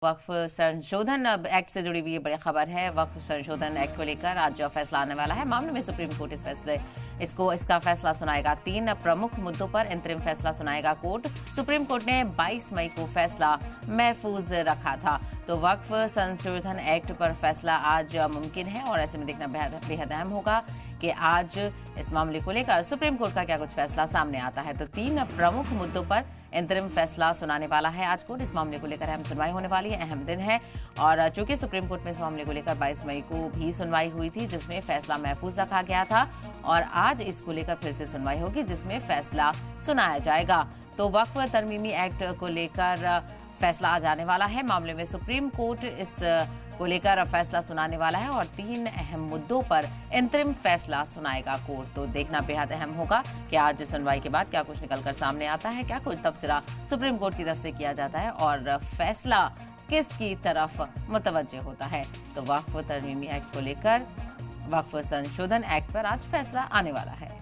वक्फ संशोधन एक्ट से जुड़ी हुई ये बड़ी खबर है। वक्फ संशोधन एक्ट को लेकर आज फैसला आने वाला है। मामले में सुप्रीम कोर्ट इसका फैसला सुनाएगा। 3 प्रमुख मुद्दों पर अंतरिम फैसला सुनाएगा कोर्ट। सुप्रीम कोर्ट ने 22 मई को फैसला महफूज रखा था। तो वक्फ संशोधन एक्ट पर फैसला आज मुमकिन है और ऐसे में देखना बेहद अहम होगा कि आज इस मामले को लेकर सुप्रीम कोर्ट का क्या कुछ फैसला सामने आता है। तो 3 प्रमुख मुद्दों पर अंतरिम फैसला सुनाने वाला है आज कोर्ट। इस मामले को लेकर अहम सुनवाई होने वाली है, अहम दिन है। और चूंकि सुप्रीम कोर्ट में इस मामले को लेकर 22 मई को भी सुनवाई हुई थी जिसमें फैसला महफूज रखा गया था और आज इसको लेकर फिर से सुनवाई होगी जिसमें फैसला सुनाया जाएगा। तो वक्फ तरमीमी एक्ट को लेकर फैसला आ जाने वाला है। मामले में सुप्रीम कोर्ट इस को लेकर फैसला सुनाने वाला है और 3 अहम मुद्दों पर अंतरिम फैसला सुनाएगा कोर्ट। तो देखना बेहद अहम होगा कि आज सुनवाई के बाद क्या कुछ निकलकर सामने आता है, क्या कुछ तबसरा सुप्रीम कोर्ट की तरफ से किया जाता है और फैसला किसकी तरफ मुतवज्जे होता है। तो वक्फ तरमीमी एक्ट को लेकर वक्फ संशोधन एक्ट पर आज फैसला आने वाला है।